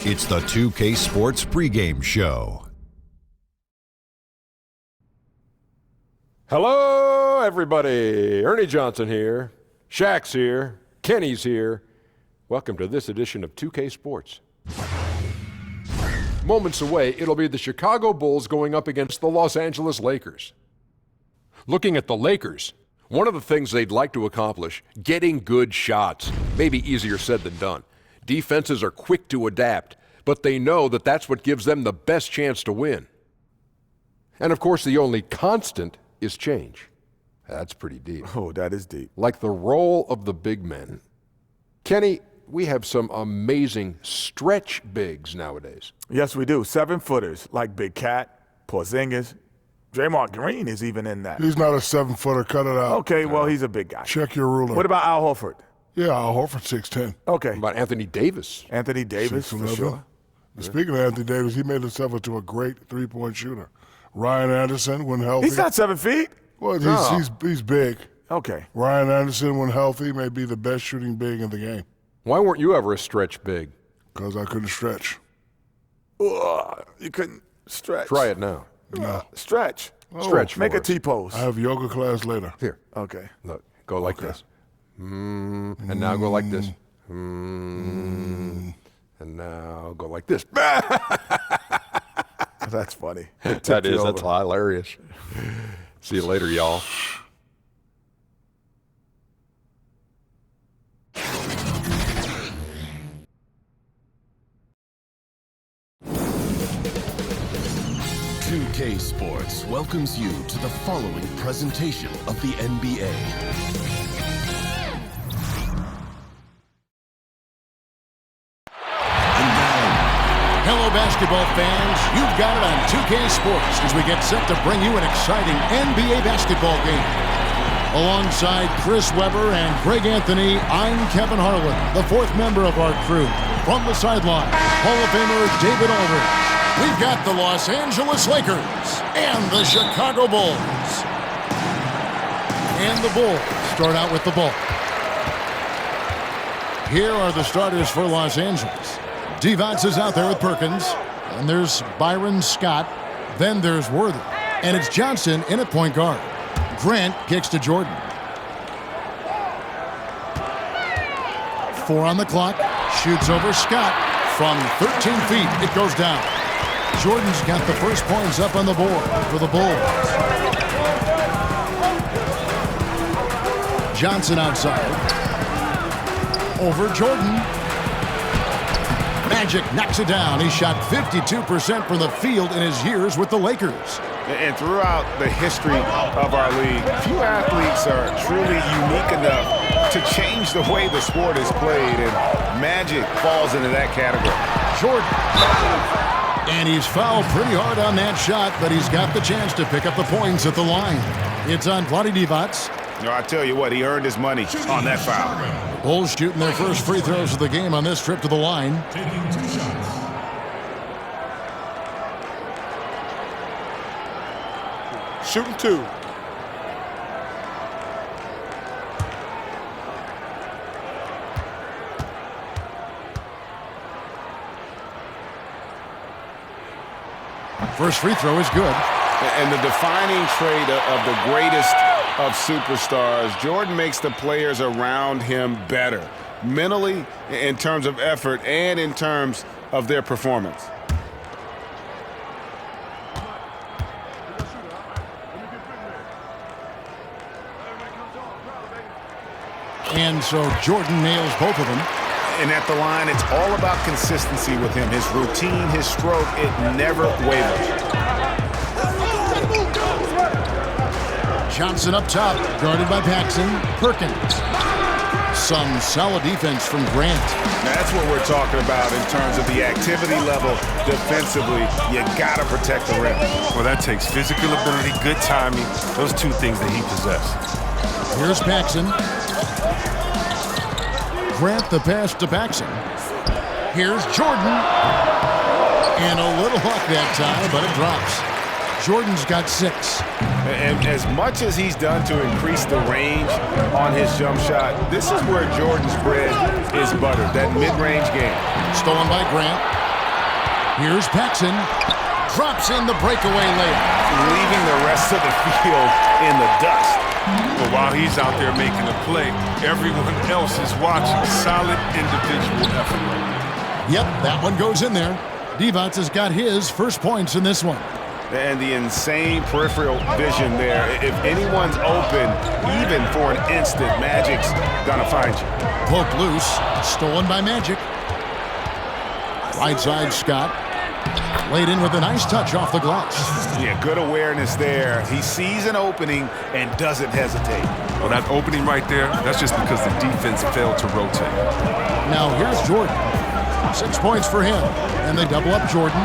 It's the 2K Sports pregame show. Hello, everybody. Ernie Johnson here. Shaq's here. Kenny's here. Welcome to this edition of 2K Sports. Moments away, it'll be the Chicago Bulls going up against the Los Angeles Lakers. Looking at the Lakers, one of the things they'd like to accomplish, getting good shots. Maybe easier said than done. Defenses are quick to adapt, but they know that that's what gives them the best chance to win. And of course, the only constant is change. That's pretty deep. Oh, that is deep. Like the role of the big men. Kenny, we have some amazing stretch bigs nowadays. Yes, we do. 7-footers like Big Cat, Porzingis. Draymond Green is even in that. He's not a 7-footer. Cut it out. Okay, well, he's a big guy. Check your ruler. What about Al Horford? Yeah, Al Horford, 6'10". Okay. What about Anthony Davis? Anthony Davis, for 6'11". sure. Speaking of Anthony Davis, he made himself into a great three-point shooter. Ryan Anderson, when healthy. He's not 7 feet. Well, he's big. Okay. Ryan Anderson, when healthy, may be the best shooting big in the game. Why weren't you ever a stretch big? Because I couldn't stretch. You couldn't stretch. Try it now. No. Stretch. Stretch. Make for a us. T-pose. I have yoga class later. Here. Okay. Look. Go like this. And now go like this. And now go like this. That's funny. That is. That's hilarious. See you later, y'all. K Sports welcomes you to the following presentation of the NBA. And now, hello basketball fans, you've got it on 2K Sports as we get set to bring you an exciting NBA basketball game. Alongside Chris Webber and Greg Anthony, I'm Kevin Harlan, the fourth member of our crew. From the sideline, Hall of Famer David Aldridge. We've got the Los Angeles Lakers and the Chicago Bulls. And the Bulls start out with the ball. Here are the starters for Los Angeles. Divac is out there with Perkins. And there's Byron Scott. Then there's Worthy. And it's Johnson in at point guard. Grant kicks to Jordan. 4 on the clock. Shoots over Scott. From 13 feet, it goes down. Jordan's got the first points up on the board for the Bulls. Johnson outside. Over Jordan. Magic knocks it down. He shot 52% from the field in his years with the Lakers. And throughout the history of our league, few athletes are truly unique enough to change the way the sport is played, and Magic falls into that category. Jordan. And he's fouled pretty hard on that shot, but he's got the chance to pick up the points at the line. It's on Vlade Divac. No, I tell you what, he earned his money on that foul. The Bulls shooting their first free throws of the game on this trip to the line. Taking 2 shots. Shooting 2. First free throw is good. And the defining trait of the greatest of superstars, Jordan makes the players around him better, mentally, in terms of effort, and in terms of their performance. And so Jordan nails both of them. And at the line, it's all about consistency with him. His routine, his stroke, it never wavers. Johnson up top, guarded by Paxson. Perkins. Some solid defense from Grant. That's what we're talking about in terms of the activity level defensively. You got to protect the rim. Well, that takes physical ability, good timing, those two things that he possesses. Here's Paxson. Grant the pass to Paxson. Here's Jordan. And a little luck that time, but it drops. Jordan's got 6. And as much as he's done to increase the range on his jump shot, this is where Jordan's bread is buttered, that mid-range game. Stolen by Grant. Here's Paxson. Drops in the breakaway layup. Leaving the rest of the field in the dust. But while he's out there making a play, everyone else is watching. Solid individual effort. Yep, that one goes in there. Divac has got his first points in this one. And the insane peripheral vision there. If anyone's open, even for an instant, Magic's gonna find you. Poke loose, stolen by Magic. Right side, Scott. Laid in with a nice touch off the glass. Yeah, good awareness there. He sees an opening and doesn't hesitate. Well, that opening right there, that's just because the defense failed to rotate. Now here's Jordan. 6 points for him. And they double up Jordan.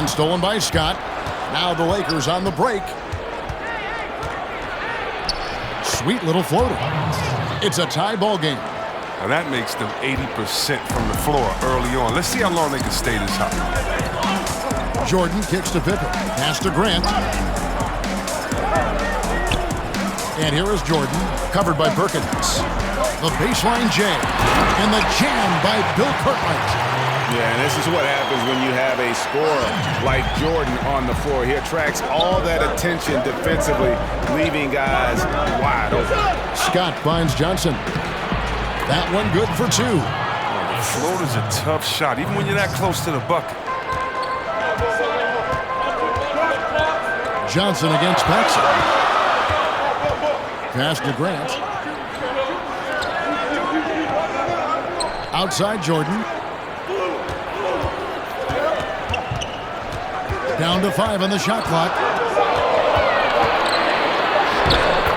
And stolen by Scott. Now the Lakers on the break. Sweet little floater. It's a tie ball game. Now that makes them 80% from the floor early on. Let's see how long they can stay this high. Jordan kicks to Pippen. Pass to Grant. And here is Jordan, covered by Perkins. The baseline jam. And the jam by Bill Cartwright. Yeah, and this is what happens when you have a scorer like Jordan on the floor. He attracts all that attention defensively, leaving guys wide open. Scott finds Johnson. That one good for 2. The floater's a tough shot, even when you're that close to the bucket. Johnson against Paxson. Pass to Grant. Outside Jordan. Down to 5 on the shot clock.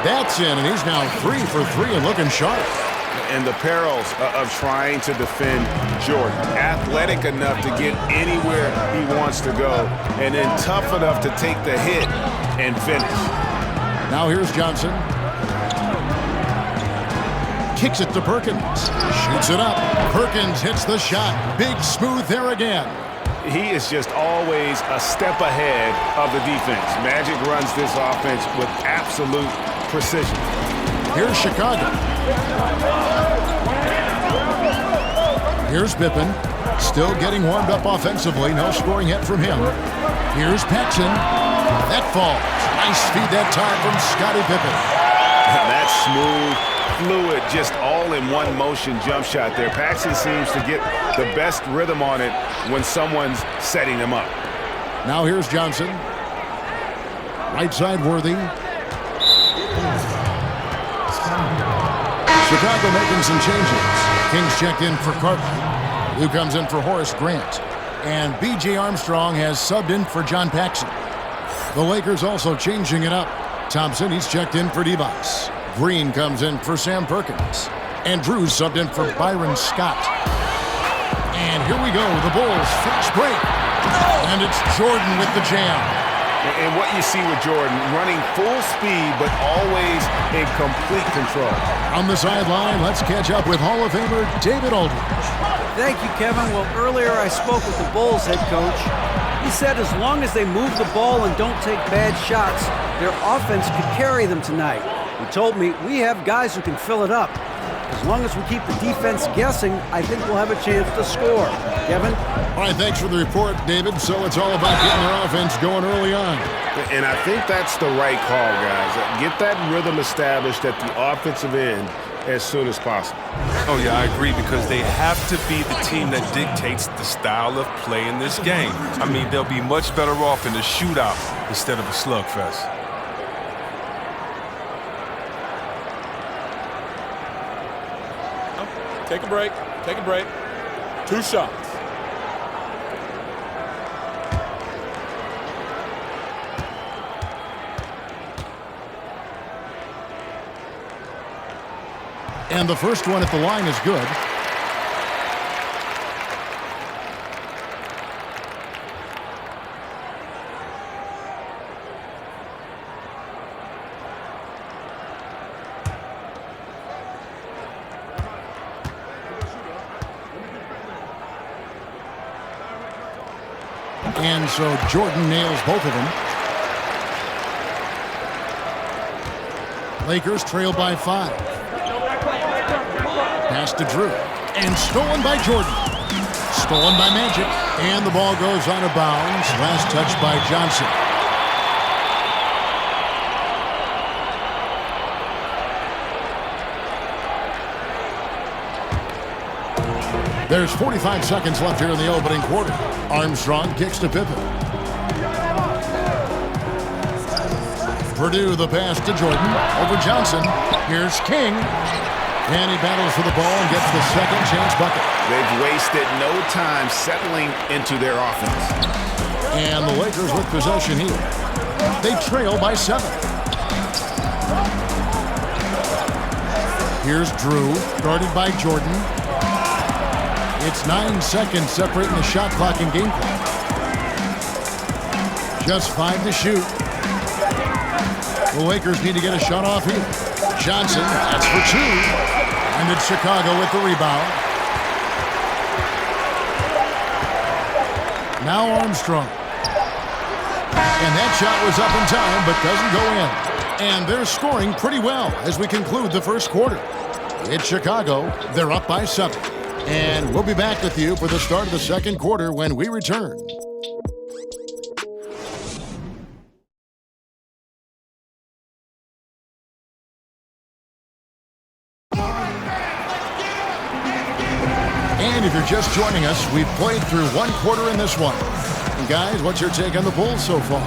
That's in, and he's now 3 for 3 and looking sharp. And the perils of trying to defend Jordan. Athletic enough to get anywhere he wants to go, and then tough enough to take the hit and finish. Now here's Johnson. Kicks it to Perkins. Shoots it up. Perkins hits the shot. Big smooth there again. He is just always a step ahead of the defense. Magic runs this offense with absolute precision. Here's Chicago. Here's Pippen. Still getting warmed up offensively. No scoring yet from him. Here's Paxson. That falls. Nice feed that time from Scottie Pippen. That smooth, fluid, just all-in-one motion jump shot there. Paxson seems to get the best rhythm on it when someone's setting him up. Now here's Johnson. Right side Worthy. Chicago making some changes. Kings checked in for Cartwright, who comes in for Horace Grant. And B.J. Armstrong has subbed in for John Paxson. The Lakers also changing it up. Thompson, he's checked in for Divac. Green comes in for Sam Perkins. And Drew's subbed in for Byron Scott. And here we go, the Bulls fast break. And it's Jordan with the jam. And what you see with Jordan, running full speed, but always in complete control. On the sideline, let's catch up with Hall of Famer David Aldridge. Thank you, Kevin. Well, earlier I spoke with the Bulls head coach. He said as long as they move the ball and don't take bad shots, their offense could carry them tonight. He told me we have guys who can fill it up. As long as we keep the defense guessing, I think we'll have a chance to score. Kevin? All right, thanks for the report, David. So it's all about getting their offense going early on. And I think that's the right call, guys. Get that rhythm established at the offensive end as soon as possible. Oh, yeah, I agree, because they have to be the team that dictates the style of play in this game. I mean, they'll be much better off in a shootout instead of a slugfest. Take a break. Take a break. 2 shots. And the first one at the line is good. And so Jordan nails both of them. Lakers trail by 5. Pass to Drew. And stolen by Jordan. Stolen by Magic. And the ball goes out of bounds. Last touch by Johnson. There's 45 seconds left here in the opening quarter. Armstrong kicks to Pippen. Purdue the pass to Jordan. Over Johnson. Here's King. And he battles for the ball and gets the second chance bucket. They've wasted no time settling into their offense. And the Lakers with possession here. They trail by 7. Here's Drew, guarded by Jordan. It's 9 seconds separating the shot clock and game clock. Just 5 to shoot. The Lakers need to get a shot off here. Johnson, that's for 2. And it's Chicago with the rebound. Now Armstrong. And that shot was up in time, but doesn't go in. And they're scoring pretty well as we conclude the first quarter. It's Chicago. They're up by 7. And we'll be back with you for the start of the second quarter when we return. And if you're just joining us, we've played through one quarter in this one. And guys, what's your take on the Bulls so far?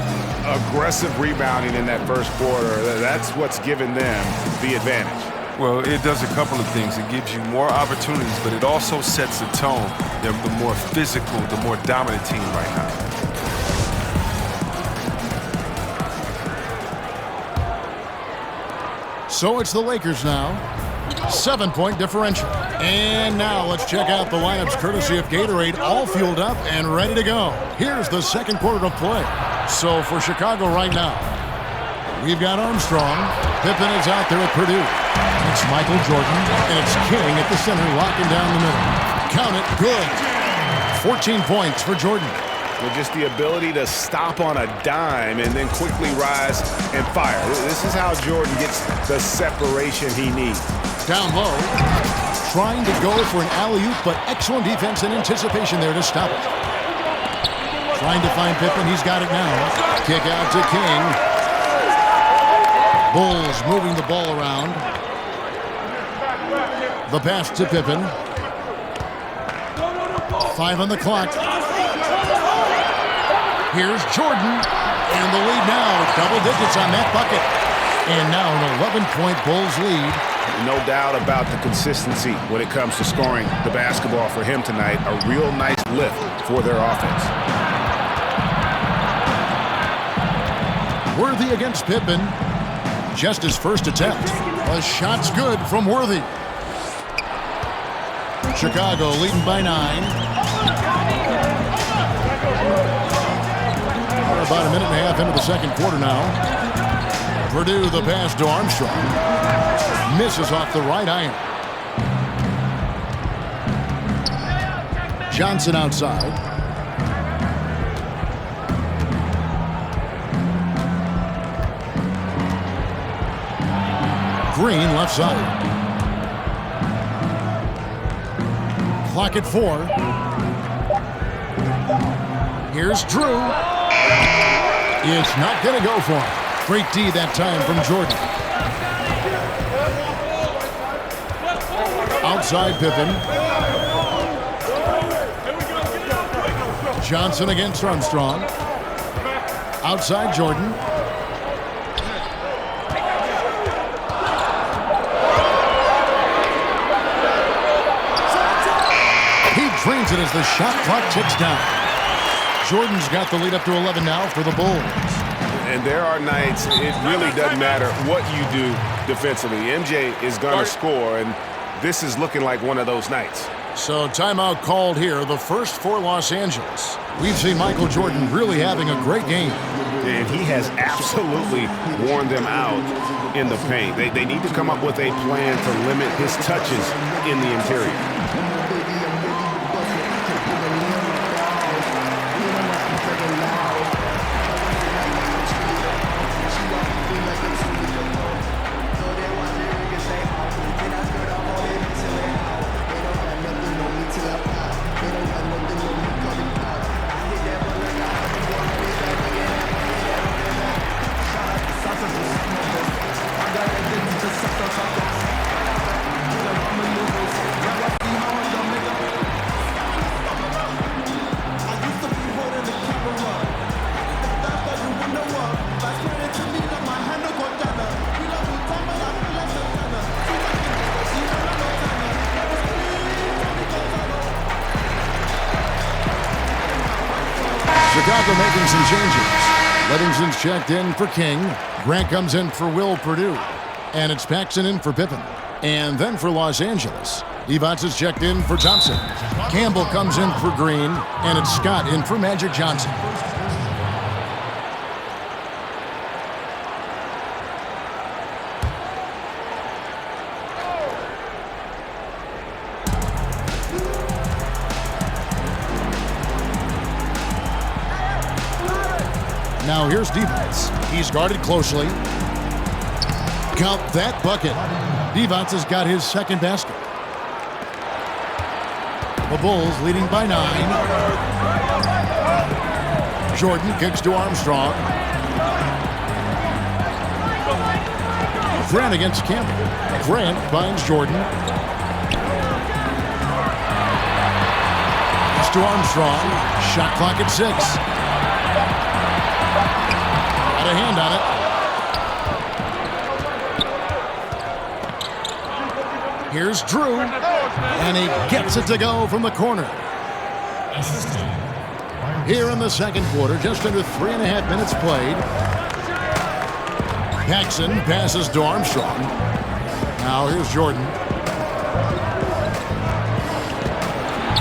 Aggressive rebounding in that first quarter. That's what's given them the advantage. Well, it does a couple of things. It gives you more opportunities, but it also sets a tone. They're the more physical, the more dominant team right now. So it's the Lakers now. 7-point differential. And now let's check out the lineups courtesy of Gatorade, all fueled up and ready to go. Here's the second quarter of play. So for Chicago right now, we've got Armstrong. Pippen is out there at Purdue. It's Michael Jordan, and it's King at the center, locking down the middle. Count it, good. 14 points for Jordan. With just the ability to stop on a dime and then quickly rise and fire. This is how Jordan gets the separation he needs. Down low, trying to go for an alley-oop, but excellent defense and anticipation there to stop it. Trying to find Pippen, he's got it now. Kick out to King. Bulls moving the ball around. The pass to Pippen. 5 on the clock. Here's Jordan. And the lead now, double digits on that bucket. And now an 11-point Bulls lead. No doubt about the consistency when it comes to scoring the basketball for him tonight. A real nice lift for their offense. Worthy against Pippen. Just his first attempt. A shot's good from Worthy. Chicago leading by 9. We're about a minute and a half into the second quarter now. Purdue the pass to Armstrong. Misses off the right iron. Johnson outside. Green left side. Clock at 4. Here's Drew. It's not going to go for him. Great D that time from Jordan. Outside Pippen. Johnson against Armstrong. Outside Jordan. He drains it as the shot clock ticks down. Jordan's got the lead up to 11 now for the Bulls. And there are nights it really doesn't matter what you do defensively. MJ is going to score, and this is looking like one of those nights. So timeout called here, the first for Los Angeles. We've seen Michael Jordan really having a great game. And he has absolutely worn them out in the paint. They need to come up with a plan to limit his touches in the interior. Chicago making some changes. Livingston's checked in for King. Grant comes in for Will Perdue. And it's Paxson in for Pippen. And then for Los Angeles, Evans is checked in for Thompson. Campbell comes in for Green. And it's Scott in for Magic Johnson. Now here's Devons. He's guarded closely. Count that bucket. Devons has got his second basket. The Bulls leading by 9. Jordan kicks to Armstrong. Grant against Campbell. Grant finds Jordan. It's to Armstrong. Shot clock at 6. Got a hand on it. Here's Drew, and he gets it to go from the corner. Here in the second quarter, just under 3.5 minutes played. Paxson passes to Armstrong. Now here's Jordan.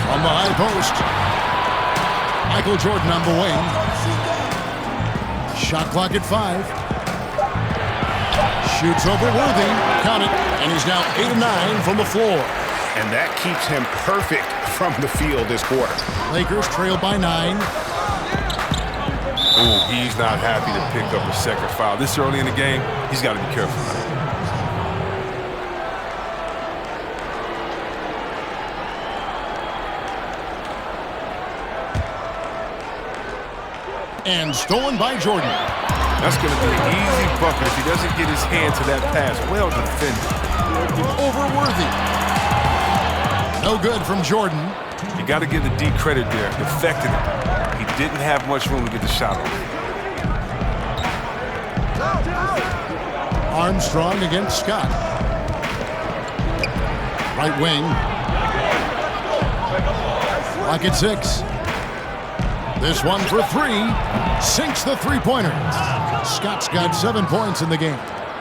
From the high post. Michael Jordan on the wing. Shot clock at 5. Shoots over Worthy. Count it. And he's now 8 of 9 from the floor. And that keeps him perfect from the field this quarter. Lakers trail by 9. Oh, he's not happy to pick up a second foul. This early in the game, he's got to be careful. And stolen by Jordan. That's going to be an easy bucket if he doesn't get his hand to that pass. Well defended. Over Worthy. No good from Jordan. You got to give the D credit there. Defected him. He didn't have much room to get the shot off. Armstrong against Scott. Right wing. Clock at 6. This one for 3. Sinks the three-pointer. Scott's got 7 points in the game.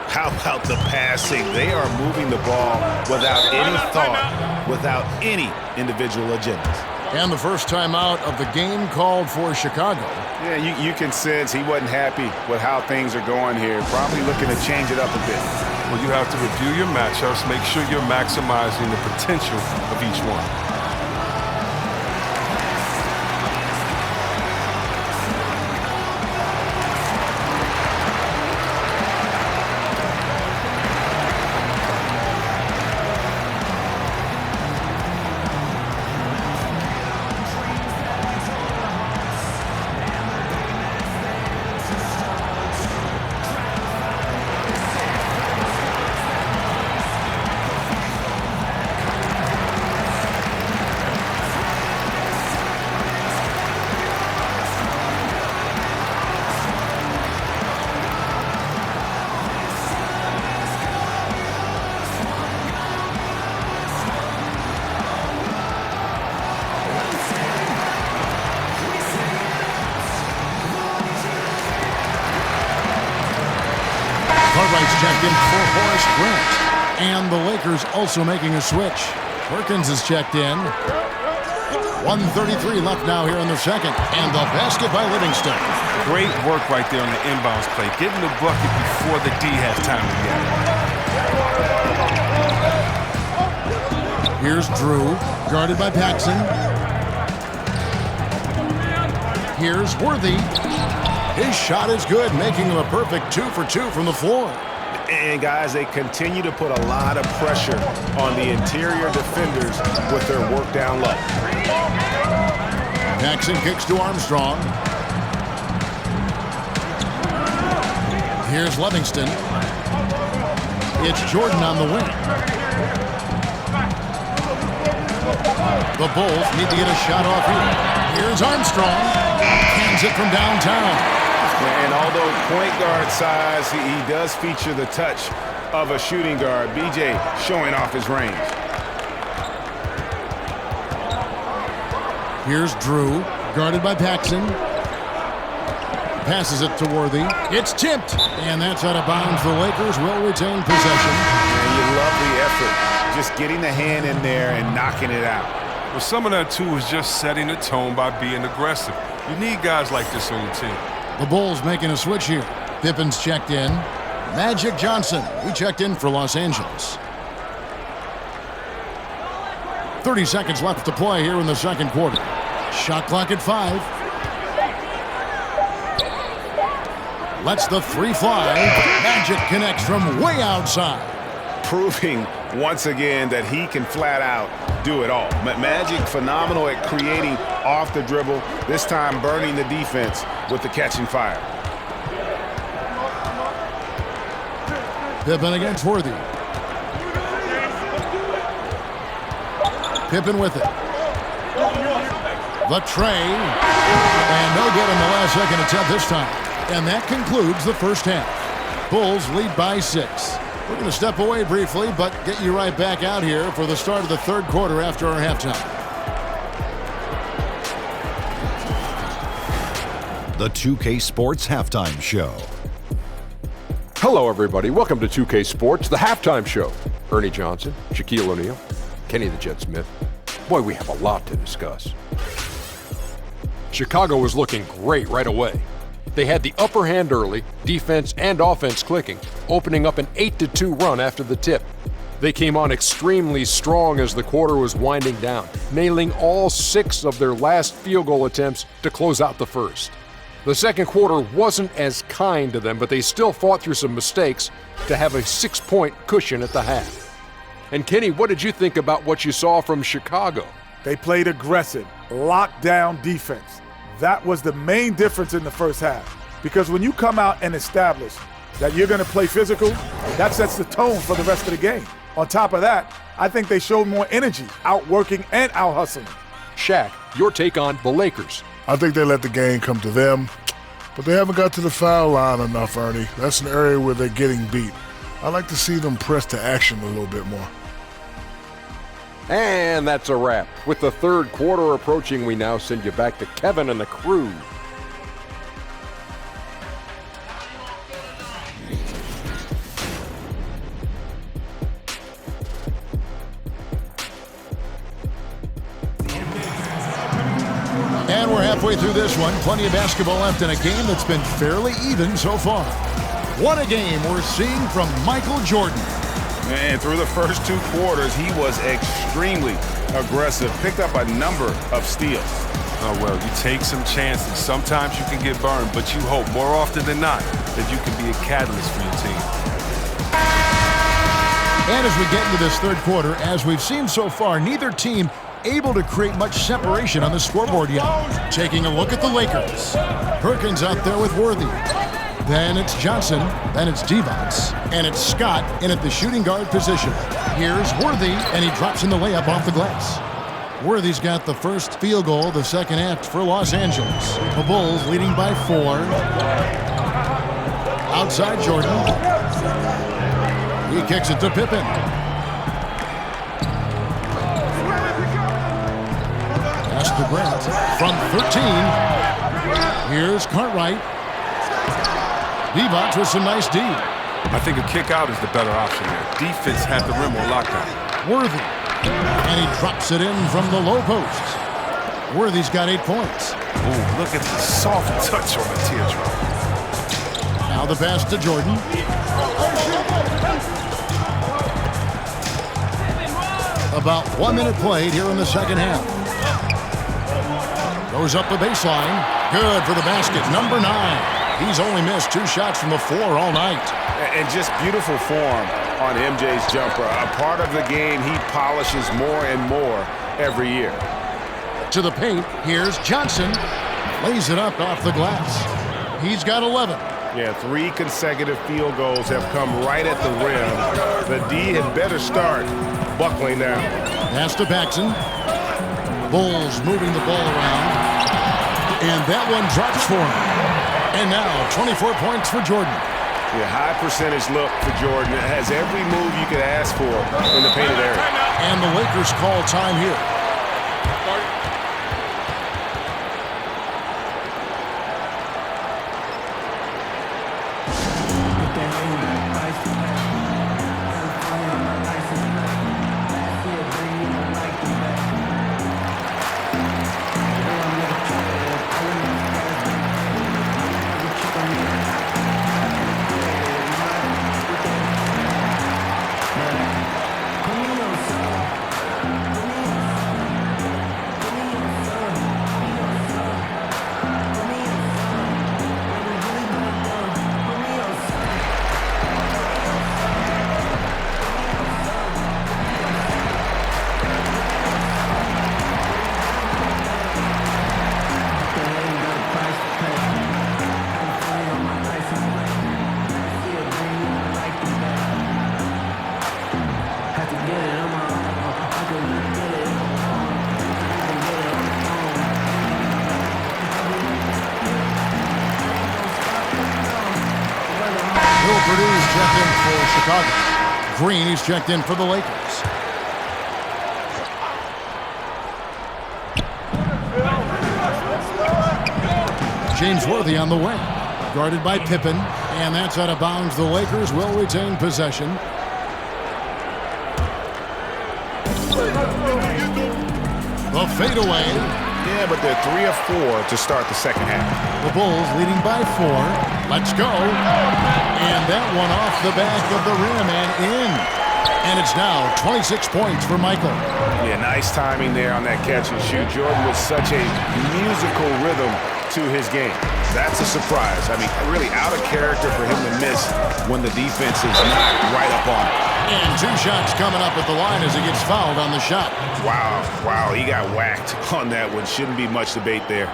How about the passing? They are moving the ball without any thought, without any individual agendas. And the first timeout of the game called for Chicago. Yeah, you can sense he wasn't happy with how things are going here. Probably looking to change it up a bit. Well, you have to review your matchups, make sure you're maximizing the potential of each one. Cartwright's checked in for Horace Grant. And the Lakers also making a switch. Perkins is checked in. 1:33 left now here in the second. And the basket by Livingston. Great work right there on the inbounds play. Getting the bucket before the D has time to react. Here's Drew, guarded by Paxson. Here's Worthy. His shot is good, making him a perfect 2 for 2 from the floor. And guys, they continue to put a lot of pressure on the interior defenders with their work down low. Paxson kicks to Armstrong. Here's Livingston. It's Jordan on the wing. The Bulls need to get a shot off here. Here's Armstrong. Hands it from downtown. And although point guard size, he does feature the touch of a shooting guard. BJ showing off his range. Here's Drew, guarded by Paxson. Passes it to Worthy. It's tipped, and that's out of bounds. The Lakers will retain possession. And you love the effort, just getting the hand in there and knocking it out. Well, some of that, too, is just setting the tone by being aggressive. You need guys like this on the team. The Bulls making a switch here. Pippen's checked in. Magic Johnson, he checked in for Los Angeles. 30 seconds left to play here in the second quarter. Shot clock at 5. Lets the three fly. Magic connects from way outside. Proving once again that he can flat out do it all. Magic phenomenal at creating off the dribble, this time burning the defense with the catching fire. Pippen against Worthy. Pippen with it. The tray. And no good in the last second attempt this time. And that concludes the first half. Bulls lead by 6. We're going to step away briefly, but get you right back out here for the start of the third quarter after our halftime. The 2K Sports Halftime Show. Hello, everybody. Welcome to 2K Sports, the halftime show. Ernie Johnson, Shaquille O'Neal, Kenny the Jet Smith. Boy, we have a lot to discuss. Chicago was looking great right away. They had the upper hand early, defense and offense clicking, opening up an 8-2 run after the tip. They came on extremely strong as the quarter was winding down, nailing all 6 of their last field goal attempts to close out the first. The second quarter wasn't as kind to them, but they still fought through some mistakes to have a 6-point cushion at the half. And Kenny, what did you think about what you saw from Chicago? They played aggressive, lockdown defense. That was the main difference in the first half. Because when you come out and establish that you're going to play physical, that sets the tone for the rest of the game. On top of that, I think they showed more energy, outworking and out-hustling. Shaq, your take on the Lakers. I think they let the game come to them, but they haven't got to the foul line enough, Ernie. That's an area where they're getting beat. I like to see them press to action a little bit more. And that's a wrap. With the third quarter approaching, we now send you back to Kevin and the crew. And we're halfway through this one. Plenty of basketball left in a game that's been fairly even so far. What a game we're seeing from Michael Jordan. And through the first 2 quarters, he was extremely aggressive, picked up a number of steals. Oh, well, you take some chances. Sometimes you can get burned, but you hope more often than not that you can be a catalyst for your team. And as we get into this third quarter, as we've seen so far, neither team able to create much separation on the scoreboard yet. Taking a look at the Lakers. Perkins out there with Worthy. Then it's Johnson, then it's Divac, and it's Scott in at the shooting guard position. Here's Worthy, and he drops in the layup off the glass. Worthy's got the first field goal of the second half for Los Angeles. The Bulls leading by 4. Outside Jordan. He kicks it to Pippen. Pass to Grant from 13. Here's Cartwright. Divac with some nice D. I think a kick out is the better option there. Defense had the rim on lockdown. Worthy. And he drops it in from the low post. Worthy's got 8 points. Ooh, look at the soft touch on the teardrop. Now the pass to Jordan. About 1 minute played here in the second half. Goes up the baseline. Good for the basket. Number 9. He's only missed 2 shots from the floor all night. And just beautiful form on MJ's jumper. A part of the game he polishes more and more every year. To the paint, here's Johnson. Lays it up off the glass. He's got 11. Yeah, 3 consecutive field goals have come right at the rim. The D had better start buckling down. Pass to Paxson. Bulls moving the ball around. And that one drops for him. And now 24 points for Jordan. Yeah, high percentage look for Jordan. It has every move you could ask for in the painted area. And the Lakers call time here. Purdue's checked in for Chicago. Green is checked in for the Lakers. James Worthy on the wing. Guarded by Pippen. And that's out of bounds. The Lakers will retain possession. The fadeaway. Yeah, but they're 3 of 4 to start the second half. The Bulls leading by 4. Let's go. And that one off the back of the rim and in. And it's now 26 points for Michael. Yeah, nice timing there on that catch and shoot. Jordan with such a musical rhythm to his game. That's a surprise. I mean, really out of character for him to miss when the defense is not right up on it. And 2 shots coming up at the line as he gets fouled on the shot. Wow, he got whacked on that one. Shouldn't be much debate there.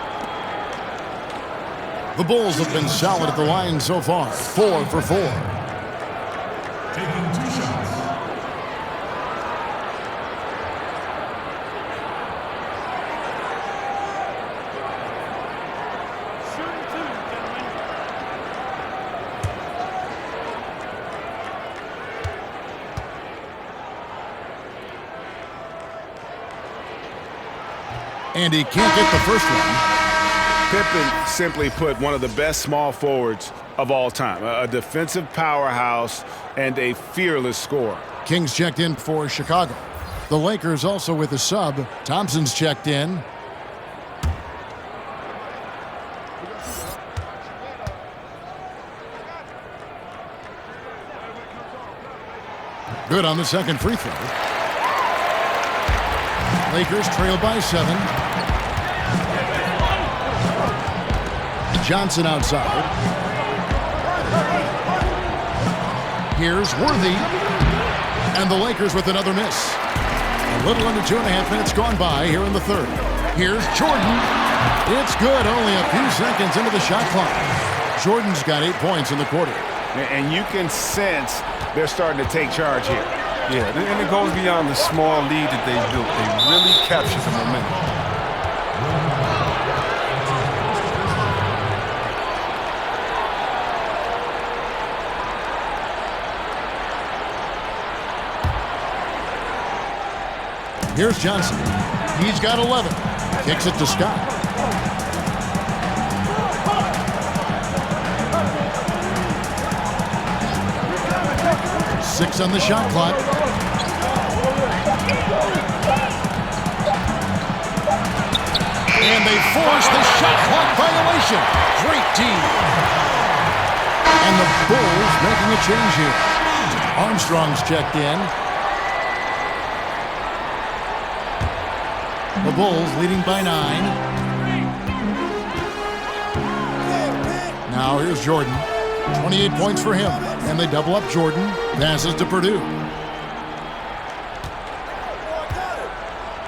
The Bulls have been solid at the line so far. 4 for 4. Taking 2 shots. And he can't get the first one. Pippen simply put one of the best small forwards of all time. A defensive powerhouse and a fearless scorer. Kings checked in for Chicago. The Lakers also with a sub. Thompson's checked in. Good on the second free throw. Lakers trail by 7. Johnson outside. Here's Worthy. And the Lakers with another miss. A little under 2.5 minutes gone by here in the third. Here's Jordan. It's good, only a few seconds into the shot clock. Jordan's got 8 points in the quarter. And you can sense they're starting to take charge here. Yeah, and it goes beyond the small lead that they built. They really captured the momentum. Here's Johnson. He's got 11. Kicks it to Scott. Six on the shot clock. And they force the shot clock violation. Great team. And the Bulls making a change here. Armstrong's checked in. The Bulls leading by 9. Now here's Jordan. 28 points for him. And they double up Jordan. Passes to Purdue.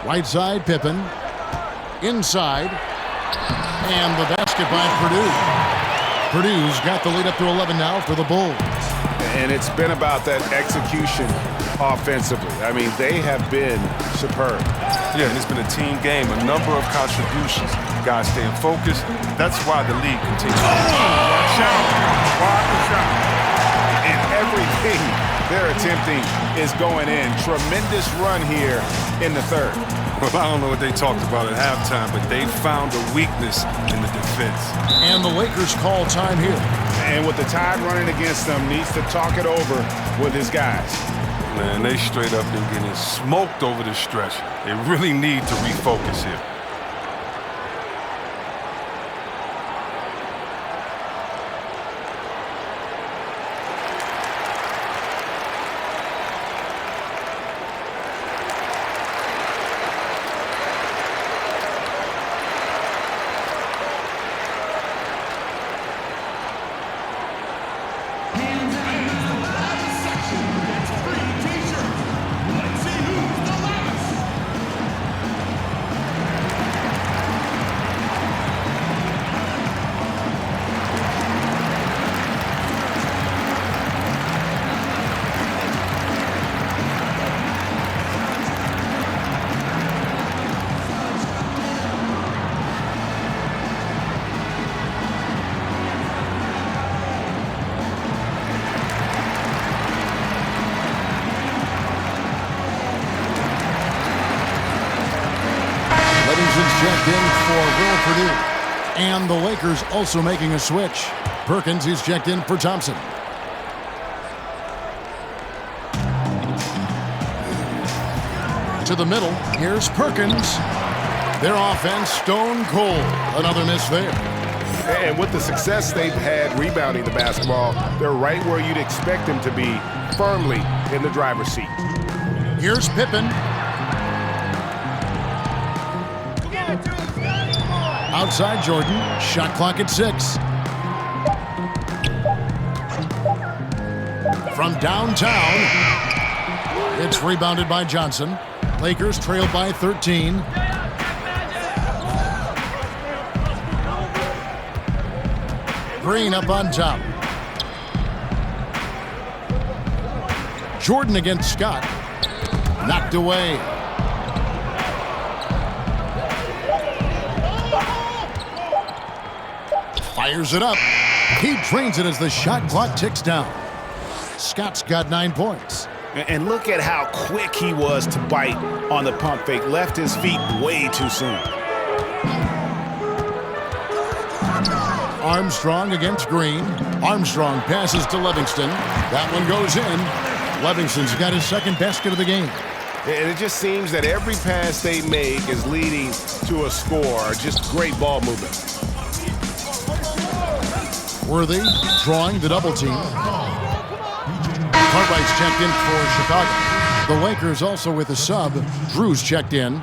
Right side, Pippen. Inside. And the basket by Purdue. Purdue's got the lead up to 11 now for the Bulls. And it's been about that execution offensively. I mean, they have been superb. Yeah, and it's been a team game, a number of contributions. Guys staying focused. That's why the league continues. Watch out. And everything they're attempting is going in. Tremendous run here in the third. Well, I don't know what they talked about at halftime, but they found a weakness in the defense. And the Lakers call time here. And with the tide running against them, needs to talk it over with his guys. Man, they straight up been getting smoked over the stretch. They really need to refocus here. Checked in for Will Purdue. And the Lakers also making a switch. Perkins is checked in for Thompson. To the middle, here's Perkins. Their offense stone cold. Another miss there. And with the success they've had rebounding the basketball, they're right where you'd expect them to be, firmly in the driver's seat. Here's Pippen. Outside Jordan, shot clock at 6. From downtown, it's rebounded by Johnson. Lakers trail by 13. Green up on top. Jordan against Scott. Knocked away. Fires it up. He drains it as the shot clock ticks down. Scott's got 9 points. And look at how quick he was to bite on the pump fake. Left his feet way too soon. Armstrong against Green. Armstrong passes to Livingston. That one goes in. Livingston's got his second basket of the game. And it just seems that every pass they make is leading to a score. Just great ball movement. Worthy drawing the double team. Cartwright's checked in for Chicago. The Lakers also with a sub. Drew's checked in.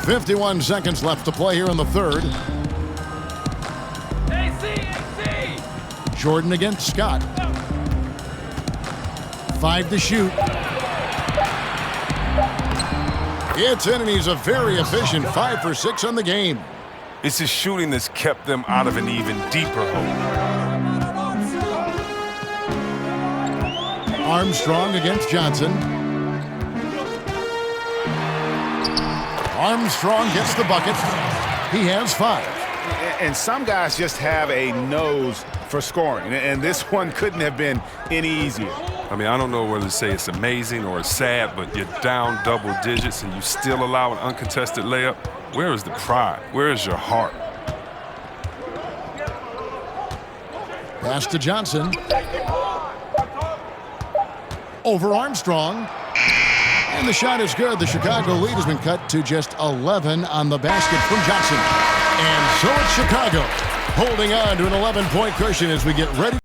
.51 seconds left to play here in the third. Jordan against Scott. 5 to shoot. It's in, and he's a very efficient 5 for 6 on the game. It's his shooting that's kept them out of an even deeper hole. Armstrong against Johnson. Armstrong gets the bucket. He has 5. And some guys just have a nose for scoring, and this one couldn't have been any easier. I mean, I don't know whether to say it's amazing or it's sad, but you're down double digits and you still allow an uncontested layup. Where is the pride? Where is your heart? Pass to Johnson. Over Armstrong. And the shot is good. The Chicago lead has been cut to just 11 on the basket from Johnson. And so it's Chicago holding on to an 11-point cushion as we get ready.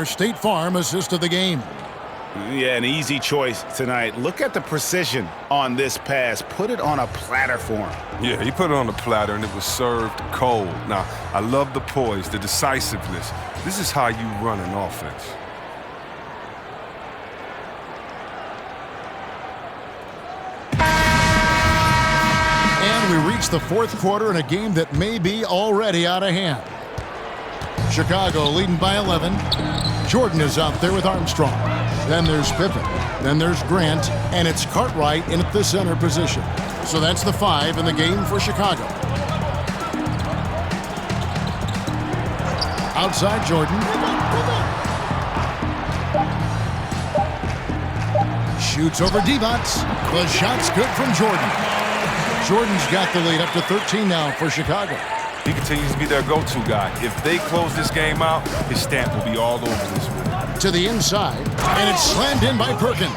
State Farm assist of the game. Yeah, an easy choice tonight. Look at the precision on this pass. Put it on a platter for him. Yeah, he put it on a platter and it was served cold. Now, I love the poise, the decisiveness. This is how you run an offense. And we reached the fourth quarter in a game that may be already out of hand. Chicago leading by 11. Jordan is out there with Armstrong. Then there's Pippen. Then there's Grant. And it's Cartwright in at the center position. So that's the 5 in the game for Chicago. Outside Jordan. Shoots over Divac. The shot's good from Jordan. Jordan's got the lead up to 13 now for Chicago. He continues to be their go-to guy. If they close this game out, his stamp will be all over this one. To the inside, and it's slammed in by Perkins.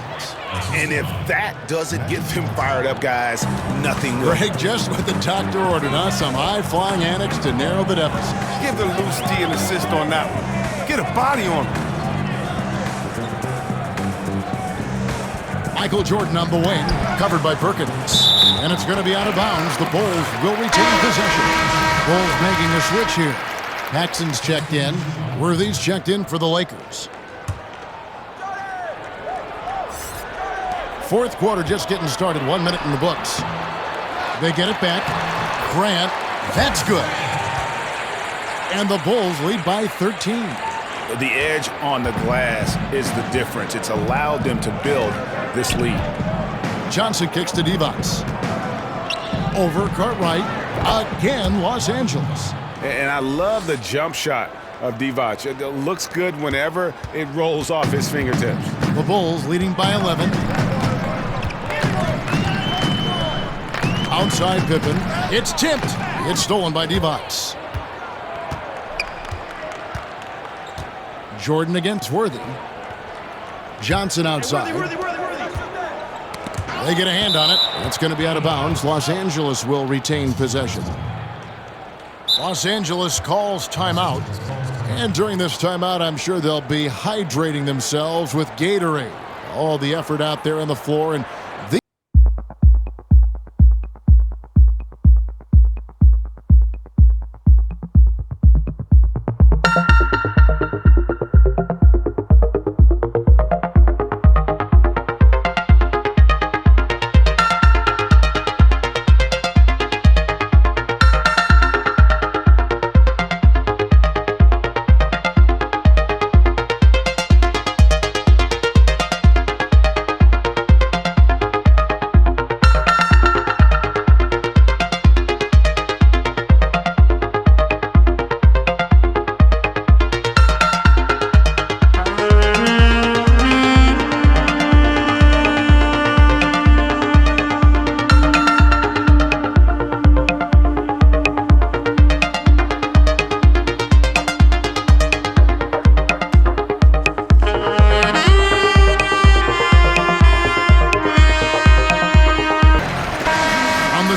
And if that doesn't get them fired up, guys, nothing will. Greg just what the doctor ordered, huh? Some high-flying antics to narrow the deficit. Give the loose D an assist on that one. Get a body on him. Michael Jordan on the wing, covered by Perkins. And it's going to be out of bounds. The Bulls will retain possession. Bulls making a switch here. Paxson's checked in. Worthy's checked in for the Lakers. Fourth quarter just getting started. 1 minute in the books. They get it back. Grant, that's good. And the Bulls lead by 13. The edge on the glass is the difference. It's allowed them to build this lead. Johnson kicks to Divac. Over Cartwright. Again, Los Angeles. And I love the jump shot of Divac. It looks good whenever it rolls off his fingertips. The Bulls leading by 11. Outside Pippen. It's tipped. It's stolen by Divac. Jordan against Worthy. Johnson outside. They get a hand on it. It's going to be out of bounds. Los Angeles will retain possession. Los Angeles calls timeout. And during this timeout, I'm sure they'll be hydrating themselves with Gatorade. All the effort out there on the floor. And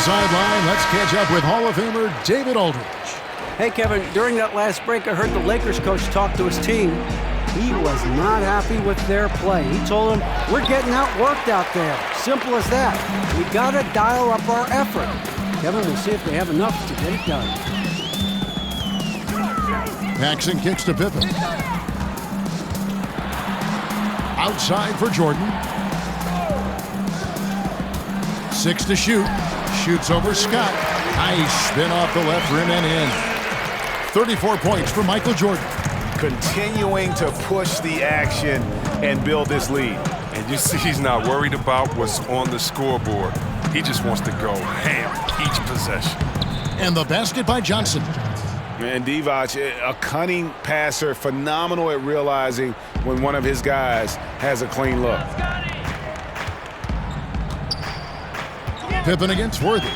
sideline, let's catch up with Hall of Famer David Aldridge. Hey, Kevin, during that last break, I heard the Lakers coach talk to his team. He was not happy with their play. He told them, we're getting outworked out there. Simple as that. We got to dial up our effort. Kevin, we'll see if they have enough to get it done. Paxson kicks to Pippen. Outside for Jordan. 6 to shoot. Shoots over Scott. Nice spin off the left rim and in. 34 points for Michael Jordan. Continuing to push the action and build this lead. And you see he's not worried about what's on the scoreboard. He just wants to go ham each possession. And the basket by Johnson. And Divac, a cunning passer, phenomenal at realizing when one of his guys has a clean look. Pippen against Worthy.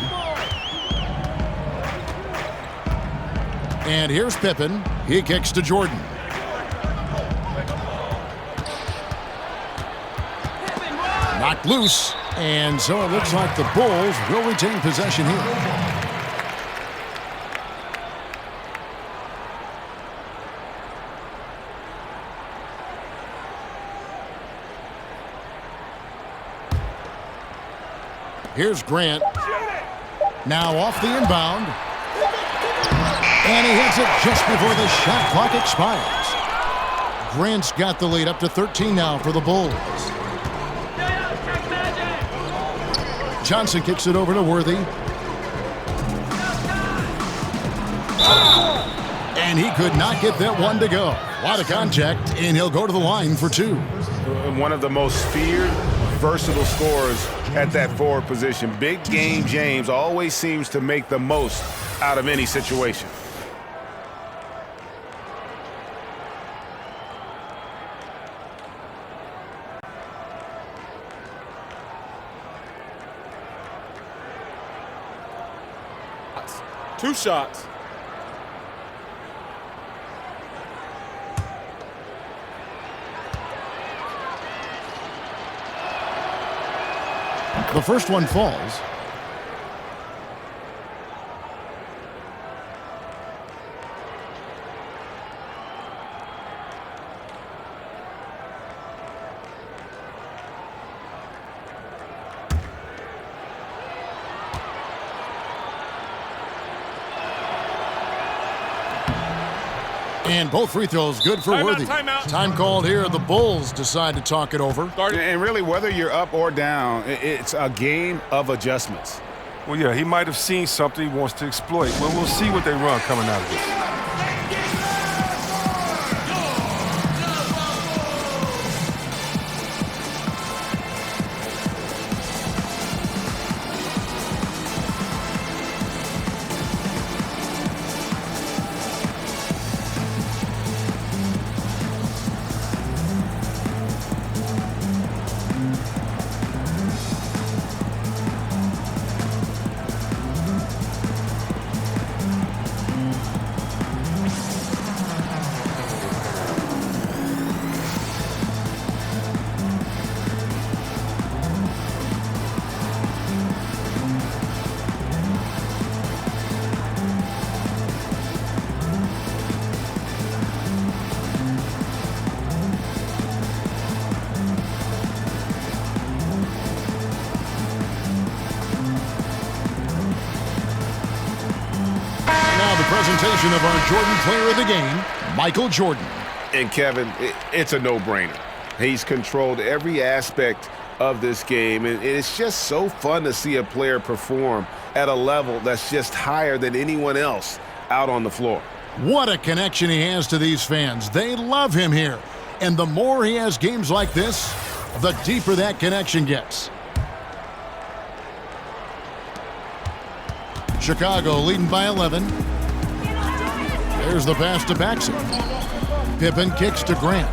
And here's Pippen. He kicks to Jordan. Knocked loose. And so it looks like the Bulls will retain possession here. Here's Grant. Now off the inbound. And he hits it just before the shot clock expires. Grant's got the lead up to 13 now for the Bulls. Johnson kicks it over to Worthy. And he could not get that one to go. A lot of contact, and he'll go to the line for two. One of the most feared, versatile scorers at that forward position. Big game James always seems to make the most out of any situation. Two shots. The first one falls. And both free throws good for Worthy. Time called here. The Bulls decide to talk it over. And really, whether you're up or down, it's a game of adjustments. Well, yeah, he might have seen something he wants to exploit. Well, we'll see what they run coming out of this. Presentation of our Jordan Player of the Game, Michael Jordan. And Kevin, it's a no-brainer. He's controlled every aspect of this game, and it's just so fun to see a player perform at a level that's just higher than anyone else out on the floor. What a connection he has to these fans. They love him here. And the more he has games like this, the deeper that connection gets. Chicago leading by 11. There's the pass to Paxson. Pippen kicks to Grant.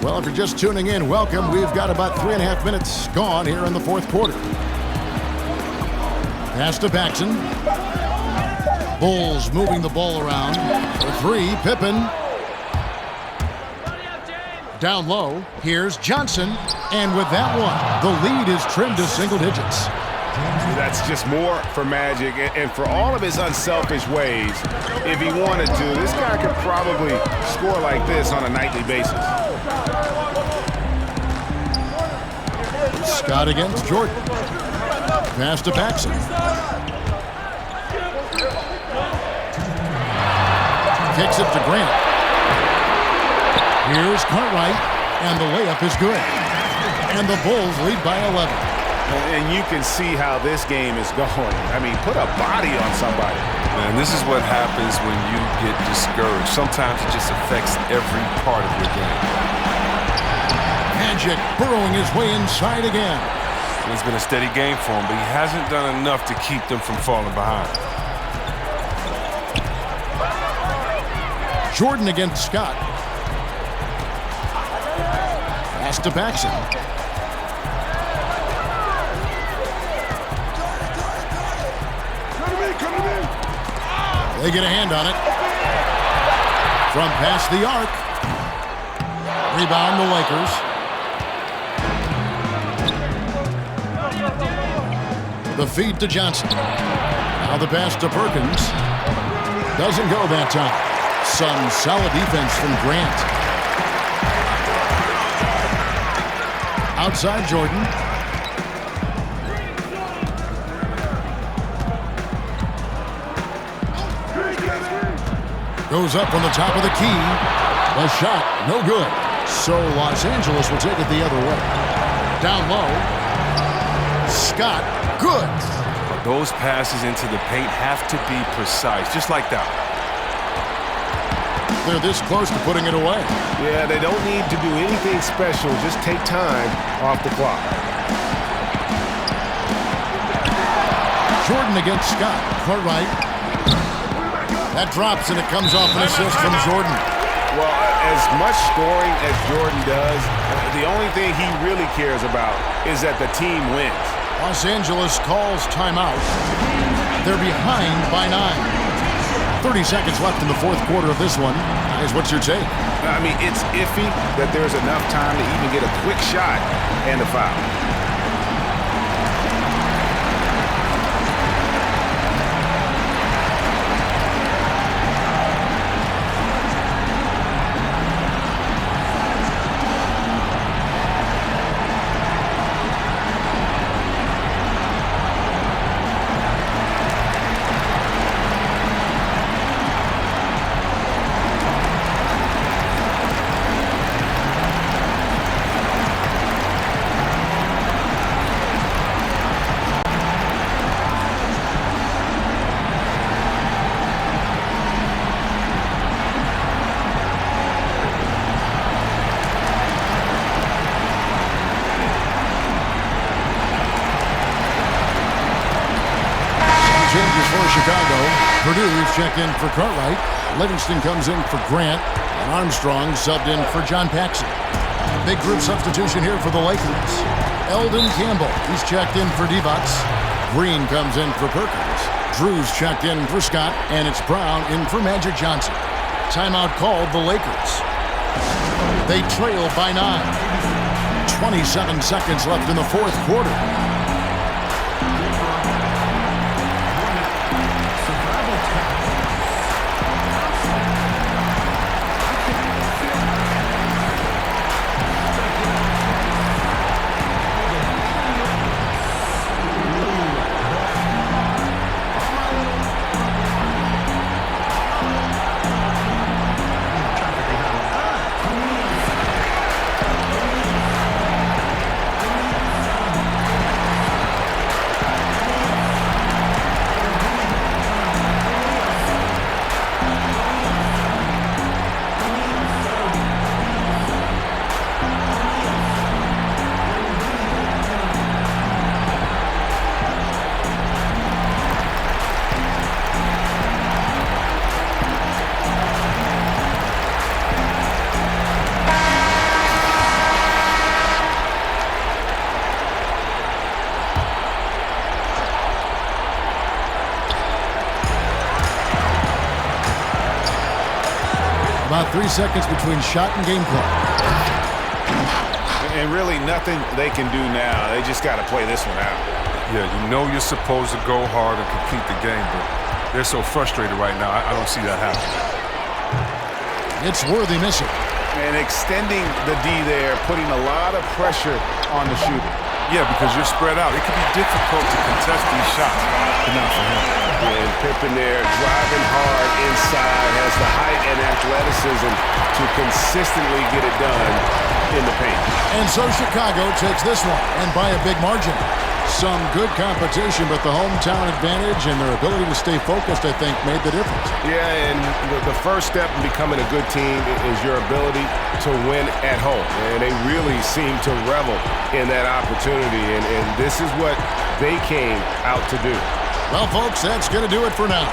Well, if you're just tuning in, welcome. We've got about 3.5 minutes gone here in the fourth quarter. Pass to Paxson. Bulls moving the ball around. For three, Pippen. Down low, here's Johnson. And with that one, the lead is trimmed to single digits. That's just more for Magic, and for all of his unselfish ways, if he wanted to, this guy could probably score like this on a nightly basis. Scott against Jordan. Pass to Paxson. Kicks it to Grant. Here's Cartwright, and the layup is good. And the Bulls lead by 11. And you can see how this game is going. I mean, put a body on somebody. Man, this is what happens when you get discouraged. Sometimes it just affects every part of your game. Magic burrowing his way inside again. It's been a steady game for him, but he hasn't done enough to keep them from falling behind. Jordan against Scott. Pass to Paxson. They get a hand on it. From past the arc. Rebound the Lakers. The feed to Johnson. Now the pass to Perkins. Doesn't go that time. Some solid defense from Grant. Outside Jordan. Goes up on the top of the key. A shot, no good. So Los Angeles will take it the other way. Down low. Scott, good. Those passes into the paint have to be precise, just like that. They're this close to putting it away. Yeah, they don't need to do anything special. Just take time off the clock. Jordan against Scott. Cartwright. That drops, and it comes off an assist from Jordan. Well, as much scoring as Jordan does, the only thing he really cares about is that the team wins. Los Angeles calls timeout. They're behind by 9. 30 seconds left in the fourth quarter of this one. Guys, what's your take? I mean, it's iffy that there's enough time to even get a quick shot and a foul. Changes for Chicago. Purdue's checked in for Cartwright. Livingston comes in for Grant. And Armstrong subbed in for John Paxson. Big group substitution here for the Lakers. Eldon Campbell, he's checked in for D-Bucks. Green comes in for Perkins. Drew's checked in for Scott. And it's Brown in for Magic Johnson. Timeout called the Lakers. They trail by 9. 27 seconds left in the fourth quarter. About 3 seconds between shot and game clock. And really nothing they can do now. They just got to play this one out. Yeah, you know you're supposed to go hard and complete the game, but they're so frustrated right now. I don't see that happening. It's Worthy missing. And extending the D there, putting a lot of pressure on the shooter. Yeah, because you're spread out. It can be difficult to contest these shots, but not for him. Yeah, and Pippen there driving hard inside, has the height and athleticism to consistently get it done in the paint. And so Chicago takes this one, and by a big margin. Some good competition, but the hometown advantage and their ability to stay focused, I think, made the difference. Yeah, and the first step in becoming a good team is your ability to win at home. And they really seem to revel in that opportunity, and this is what they came out to do. Well, folks, that's going to do it for now.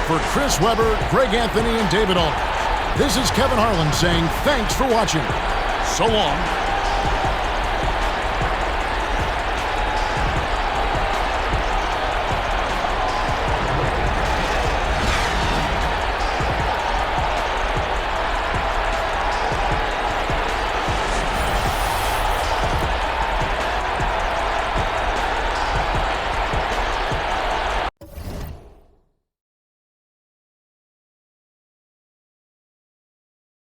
For Chris Webber, Greg Anthony, and David Aldridge, this is Kevin Harlan saying thanks for watching. So long.